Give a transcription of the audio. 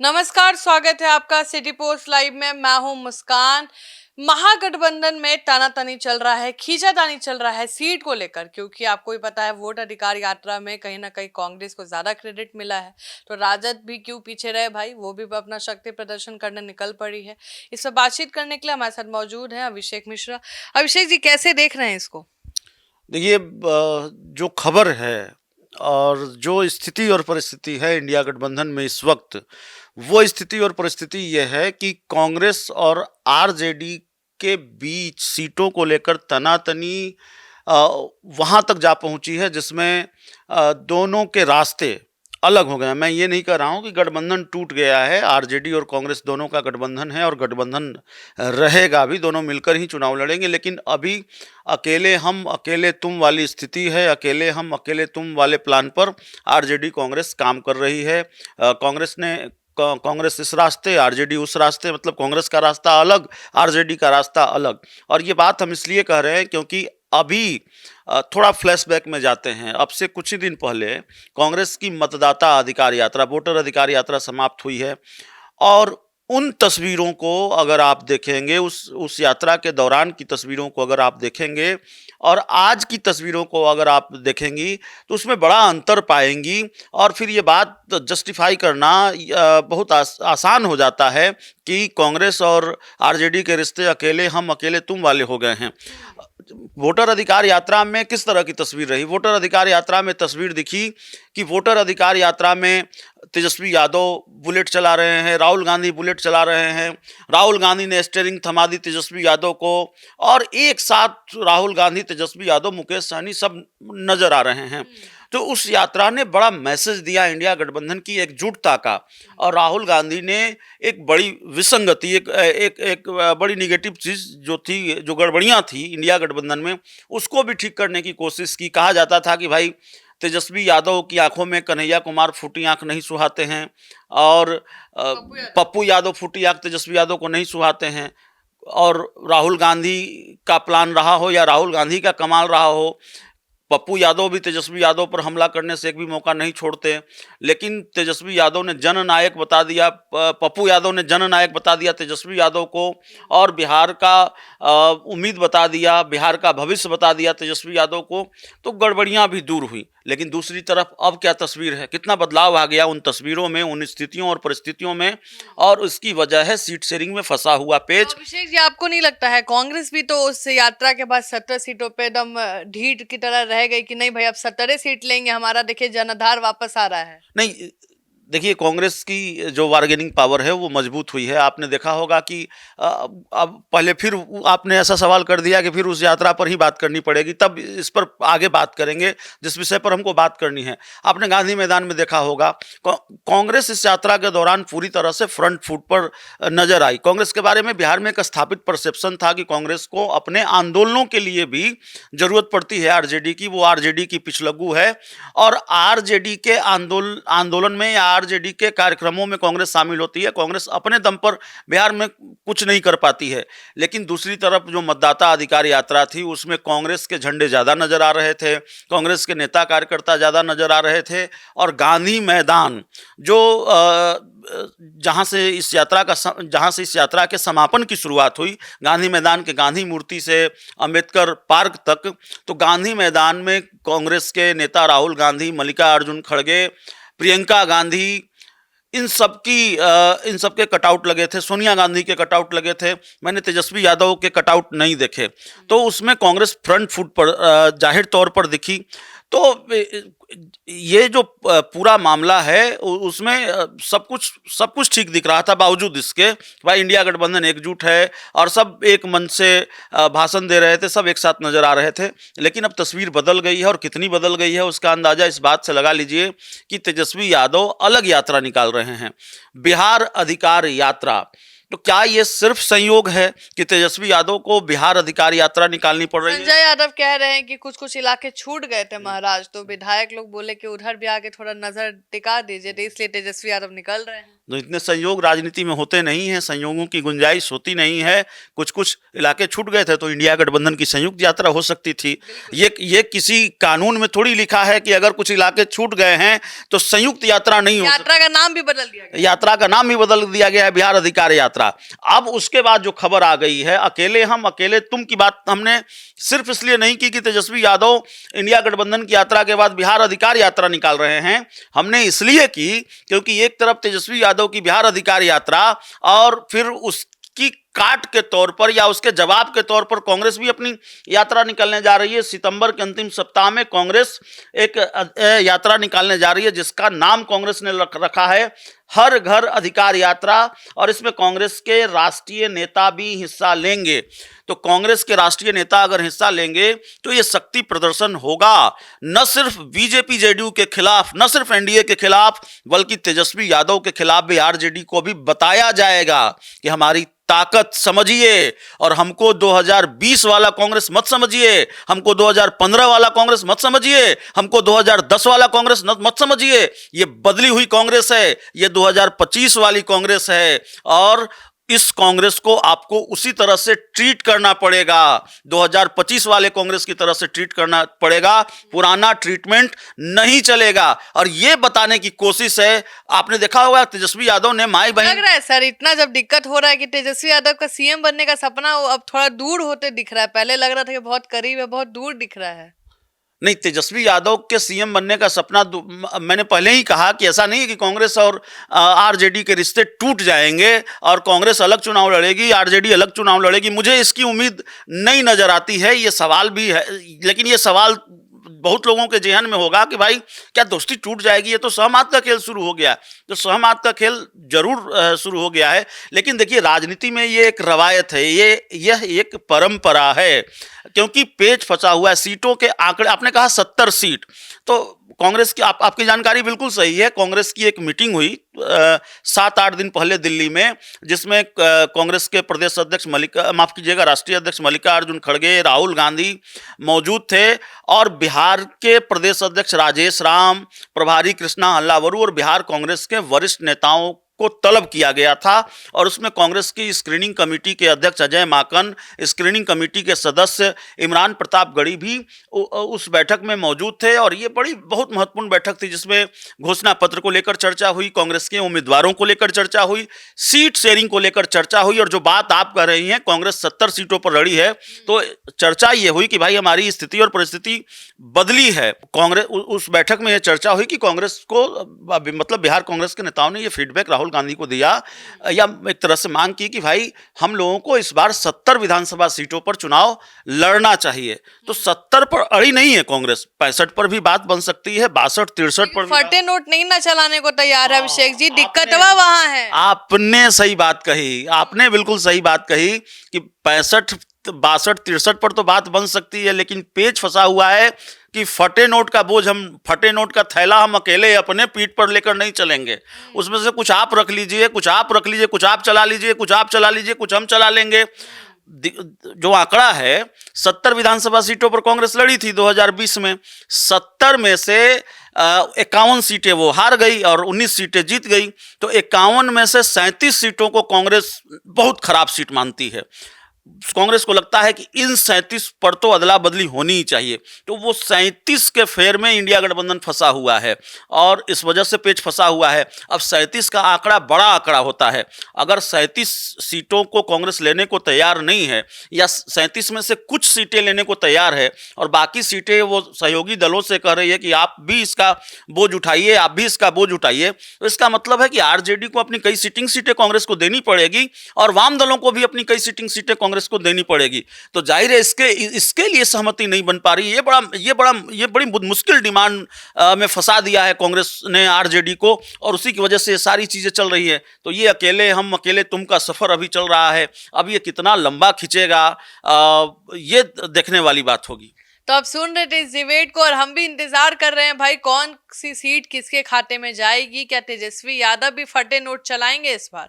नमस्कार, स्वागत है आपका सिटी पोस्ट लाइव में। मैं हूं मुस्कान। महागठबंधन में तानातानी चल रहा है, खींचातानी चल रहा है सीट को लेकर, क्योंकि आपको ही पता है वोट अधिकार यात्रा में कहीं ना कहीं कांग्रेस को ज्यादा क्रेडिट मिला है। तो राजद भी क्यों पीछे रहे भाई, वो भी अपना शक्ति प्रदर्शन करने निकल पड़ी है। इस पर बातचीत करने के लिए हमारे साथ मौजूद है अभिषेक मिश्रा। अभिषेक जी, कैसे देख रहे हैं इसको? देखिए, जो खबर है और जो स्थिति और परिस्थिति है इंडिया गठबंधन में इस वक्त, वो स्थिति और परिस्थिति ये है कि कांग्रेस और आरजेडी के बीच सीटों को लेकर तनातनी वहां तक जा पहुंची है जिसमें दोनों के रास्ते अलग हो गए हैं। मैं ये नहीं कह रहा हूं कि गठबंधन टूट गया है, आरजेडी और कांग्रेस दोनों का गठबंधन है और गठबंधन रहेगा भी, दोनों मिलकर ही चुनाव लड़ेंगे। लेकिन अभी अकेले हम अकेले तुम वाली स्थिति है, अकेले हम अकेले तुम वाले प्लान पर आरजेडी कांग्रेस काम कर रही है। कांग्रेस इस रास्ते, आरजेडी उस रास्ते, मतलब कांग्रेस का रास्ता अलग, आरजेडी का रास्ता अलग। और ये बात हम इसलिए कह रहे हैं क्योंकि अभी थोड़ा फ्लैशबैक में जाते हैं। अब से कुछ ही दिन पहले कांग्रेस की मतदाता अधिकार यात्रा, वोटर अधिकार यात्रा समाप्त हुई है और उन तस्वीरों को अगर आप देखेंगे, उस यात्रा के दौरान की तस्वीरों को अगर आप देखेंगे और आज की तस्वीरों को अगर आप देखेंगी तो उसमें बड़ा अंतर पाएंगी। और फिर ये बात जस्टिफाई करना बहुत आसान हो जाता है कि कांग्रेस और आरजेडी के रिश्ते अकेले हम अकेले तुम वाले हो गए हैं। वोटर अधिकार यात्रा में किस तरह की तस्वीर रही? वोटर अधिकार यात्रा में तस्वीर दिखी कि वोटर अधिकार यात्रा में तेजस्वी यादव बुलेट चला रहे हैं, राहुल गांधी बुलेट चला रहे हैं, राहुल गांधी ने स्टीयरिंग थमा दी तेजस्वी यादव को, और एक साथ राहुल गांधी, तेजस्वी यादव, मुकेश सहनी सब नजर आ रहे हैं। तो उस यात्रा ने बड़ा मैसेज दिया इंडिया गठबंधन की एकजुटता का। और राहुल गांधी ने एक बड़ी विसंगति, एक बड़ी निगेटिव चीज जो थी, जो गड़बड़ियां थी इंडिया गठबंधन में, उसको भी ठीक करने की कोशिश की। कहा जाता था कि भाई तेजस्वी यादव की आंखों में कन्हैया कुमार फूटी आंख नहीं सुहाते हैं और पप्पू यादव फूटी आंख तेजस्वी यादव को नहीं सुहाते हैं। और राहुल गांधी का प्लान रहा हो या राहुल गांधी का कमाल रहा हो, पप्पू यादव भी तेजस्वी यादव पर हमला करने से एक भी मौका नहीं छोड़ते। लेकिन तेजस्वी यादव ने जननायक बता दिया, पप्पू यादव ने जननायक बता दिया तेजस्वी यादव को, और बिहार का उम्मीद बता दिया, बिहार का भविष्य बता दिया तेजस्वी यादव को। तो गड़बड़ियां भी दूर हुई। लेकिन दूसरी तरफ अब क्या तस्वीर है, कितना बदलाव आ गया उन तस्वीरों में, उन स्थितियों और परिस्थितियों में, और उसकी वजह है सीट शेयरिंग में फंसा हुआ पेच। तो अभिषेक जी, आपको नहीं लगता है कांग्रेस भी तो उस यात्रा के बाद 17 सीटों पे एकदम ढीठ की तरह रह गई कि नहीं भाई अब 17 सीट लेंगे, हमारा देखिए जनाधार वापस आ रहा है? नहीं, देखिए, कांग्रेस की जो बार्गेनिंग पावर है वो मजबूत हुई है। आपने देखा होगा कि अब पहले फिर आपने ऐसा सवाल कर दिया कि फिर उस यात्रा पर ही बात करनी पड़ेगी, तब इस पर आगे बात करेंगे जिस विषय पर हमको बात करनी है। आपने गांधी मैदान में देखा होगा कांग्रेस इस यात्रा के दौरान पूरी तरह से फ्रंट फुट पर नजर आई। कांग्रेस के बारे में बिहार में एक स्थापित परसेप्शन था कि कांग्रेस को अपने आंदोलनों के लिए भी जरूरत पड़ती है आरजेडी की, वो आरजेडी की पिछलग्गू है और आरजेडी के आंदोलन में या आरजेडी के कार्यक्रमों में कांग्रेस शामिल होती है। कांग्रेस अपने दम पर बिहार में कुछ नहीं कर पाती है। लेकिन दूसरी तरफ जो मतदाता अधिकार यात्रा थी उसमें कांग्रेस के झंडे ज़्यादा नजर आ रहे थे, कांग्रेस के नेता कार्यकर्ता ज़्यादा नजर आ रहे थे। और गांधी मैदान जो जहाँ से इस यात्रा के समापन की शुरुआत हुई, गांधी मैदान के गांधी मूर्ति से अंबेडकर पार्क तक, तो गांधी मैदान में कांग्रेस के नेता राहुल गांधी, मल्लिकार्जुन खड़गे, प्रियंका गांधी, इन सबके कटआउट लगे थे, सोनिया गांधी के कटआउट लगे थे। मैंने तेजस्वी यादव के कटआउट नहीं देखे। तो उसमें कांग्रेस फ्रंट फुट पर जाहिर तौर पर दिखी। तो ये जो पूरा मामला है उसमें सब कुछ ठीक दिख रहा था, बावजूद इसके भाई इंडिया गठबंधन एकजुट है और सब एक मन से भाषण दे रहे थे, सब एक साथ नजर आ रहे थे। लेकिन अब तस्वीर बदल गई है, और कितनी बदल गई है उसका अंदाजा इस बात से लगा लीजिए कि तेजस्वी यादव अलग यात्रा निकाल रहे हैं, बिहार अधिकार यात्रा। तो क्या ये सिर्फ संयोग है कि तेजस्वी यादव को बिहार अधिकार यात्रा निकालनी पड़ रही है? संजय यादव कह रहे हैं कि कुछ कुछ इलाके छूट गए थे महाराज, तो विधायक लोग बोले कि उधर भी आके थोड़ा नजर टिका दीजिए, तो इसलिए तेजस्वी यादव निकल रहे हैं। तो इतने संयोग राजनीति में होते नहीं हैं, संयोगों की गुंजाइश होती नहीं है। कुछ कुछ इलाके छूट गए थे तो इंडिया गठबंधन की संयुक्त यात्रा हो सकती थी। ये किसी कानून में थोड़ी लिखा है कि अगर कुछ इलाके छूट गए हैं तो संयुक्त यात्रा नहीं हो सकती। यात्रा का नाम भी बदल दिया गया। यात्रा का नाम भी बदल दिया गया है, बिहार अधिकार यात्रा। अब उसके बाद जो खबर आ गई है, अकेले हम अकेले तुम की बात हमने सिर्फ इसलिए नहीं की कि तेजस्वी यादव इंडिया गठबंधन की यात्रा के बाद बिहार अधिकार यात्रा निकाल रहे हैं। हमने इसलिए की क्योंकि एक तरफ तेजस्वी यादव की बिहार अधिकार यात्रा और फिर उसकी काट के तौर पर या उसके जवाब के तौर पर कांग्रेस भी अपनी यात्रा निकालने जा रही है। सितंबर के अंतिम सप्ताह में कांग्रेस एक यात्रा निकालने जा रही है जिसका नाम कांग्रेस ने रखा है हर घर अधिकार यात्रा, और इसमें कांग्रेस के राष्ट्रीय नेता भी हिस्सा लेंगे। तो कांग्रेस के राष्ट्रीय नेता अगर हिस्सा लेंगे तो ये शक्ति प्रदर्शन होगा, न सिर्फ बीजेपी जेडीयू के खिलाफ, न सिर्फ एनडीए के खिलाफ, बल्कि तेजस्वी यादव के खिलाफ भी आरजेडी को भी बताया जाएगा कि हमारी ताकत समझिए और हमको 2020 वाला कांग्रेस मत समझिए, हमको 2015 वाला कांग्रेस मत समझिए, हमको 2010 वाला कांग्रेस मत समझिए। ये बदली हुई कांग्रेस है, ये 2025 वाली कांग्रेस है और इस कांग्रेस को आपको उसी तरह से ट्रीट करना पड़ेगा, 2025 वाले कांग्रेस की तरह से ट्रीट करना पड़ेगा। पुराना ट्रीटमेंट नहीं चलेगा और ये बताने की कोशिश है। आपने देखा होगा तेजस्वी यादव ने माई बहन, लग रहा है सर इतना जब दिक्कत हो रहा है कि तेजस्वी यादव का सीएम बनने का सपना अब थोड़ा दूर होते दिख रहा है। पहले लग रहा था कि बहुत करीब है, बहुत दूर दिख रहा है। नहीं, तेजस्वी यादव के सीएम बनने का सपना मैंने पहले ही कहा कि ऐसा नहीं है कि कांग्रेस और आरजेडी के रिश्ते टूट जाएंगे और कांग्रेस अलग चुनाव लड़ेगी, आरजेडी अलग चुनाव लड़ेगी। मुझे इसकी उम्मीद नहीं नजर आती है। ये सवाल भी है, लेकिन ये सवाल बहुत लोगों के जेहन में होगा कि भाई क्या दोस्ती टूट जाएगी। ये तो सहमत का खेल शुरू हो गया, तो सहमत का खेल जरूर शुरू हो गया है। लेकिन देखिए राजनीति में ये एक रवायत है, यह एक परंपरा है, क्योंकि पेच फंसा हुआ है। सीटों के आंकड़े आपने कहा 70 सीट, तो कांग्रेस की आपकी जानकारी बिल्कुल सही है। कांग्रेस की एक मीटिंग हुई 7-8 दिन पहले दिल्ली में, जिसमें कांग्रेस के प्रदेश अध्यक्ष राष्ट्रीय अध्यक्ष मल्लिकार्जुन खड़गे, राहुल गांधी मौजूद थे और बिहार के प्रदेश अध्यक्ष राजेश राम, प्रभारी कृष्णा हल्लावरू और बिहार कांग्रेस के वरिष्ठ नेताओं को तलब किया गया था। और उसमें कांग्रेस की स्क्रीनिंग कमेटी के अध्यक्ष अजय माकन, स्क्रीनिंग कमेटी के सदस्य इमरान प्रतापगढ़ी भी उस बैठक में मौजूद थे। और ये बहुत महत्वपूर्ण बैठक थी जिसमें घोषणा पत्र को लेकर चर्चा हुई, कांग्रेस के उम्मीदवारों को लेकर चर्चा हुई, सीट शेयरिंग को लेकर चर्चा हुई। और जो बात आप कह रही हैं, कांग्रेस 70 सीटों पर लड़ी है, तो चर्चा ये हुई कि भाई हमारी स्थिति और परिस्थिति बदली है। कांग्रेस उस बैठक में यह चर्चा हुई कि कांग्रेस को मतलब बिहार कांग्रेस के नेताओं ने ये फीडबैक राहुल गांधी को दिया या एक तरह से मांग की कि भाई हम लोगों को इस बार 70 विधानसभा सीटों पर चुनाव लड़ना चाहिए। तो 70 पर अड़ी नहीं है कांग्रेस, 65 पर भी बात बन सकती है, 62-63 पर फटे नोट नहीं ना चलाने को तैयार है अभिषेक जी, दिक्कत वहां है। आपने सही बात कही, आपने बिल्कुल सही बात कही कि 65-62-63 पर तो बात बन सकती है, लेकिन पेच फंसा हुआ है कि फटे नोट का थैला हम अकेले अपने पीठ पर लेकर नहीं चलेंगे। उसमें से कुछ आप रख लीजिए, कुछ आप रख लीजिए, कुछ आप चला लीजिए, कुछ आप चला लीजिए, कुछ हम चला लेंगे। जो आंकड़ा है 70 विधानसभा सीटों पर कांग्रेस लड़ी थी 2020 में, 70 में से 51 सीटें वो हार गई और 19 सीटें जीत गई। तो 51 में से 37 सीटों को कांग्रेस बहुत खराब सीट मानती है। कांग्रेस को लगता है कि इन 37 पर तो अदला बदली होनी ही चाहिए। तो वो 37 के फेर में इंडिया गठबंधन फंसा हुआ है और इस वजह से पेच फंसा हुआ है। अब 37 का आंकड़ा बड़ा आंकड़ा होता है। अगर 37 सीटों को कांग्रेस लेने को तैयार नहीं है या 37 में से कुछ सीटें लेने को तैयार है और बाकी सीटें वो सहयोगी दलों से कह रही है कि आप भी इसका बोझ उठाइए, आप भी इसका बोझ उठाइए, तो इसका मतलब है कि आरजेडी को अपनी कई सिटिंग सीटें कांग्रेस को देनी पड़ेगी और वाम दलों को भी अपनी कई सिटिंग सीटें कांग्रेस को देनी पड़ेगी। तो जाहिर है इसके लिए सहमति नहीं बन पा रही। ये बड़ी मुश्किल डिमांड में फंसा दिया है कांग्रेस ने आरजेडी को और उसी की वजह से ये सारी चीजें चल रही है। तो ये हम अकेले तुम का सफर अभी चल रहा है। अब ये कितना लंबा खींचेगा ये देखने वाली बात होगी। तो आप सुन रहे थे इस डिबेट को और हम भी इंतजार कर रहे हैं भाई कौन सी सीट किसके खाते में जाएगी। क्या तेजस्वी यादव भी फटे नोट चलाएंगे इस बार?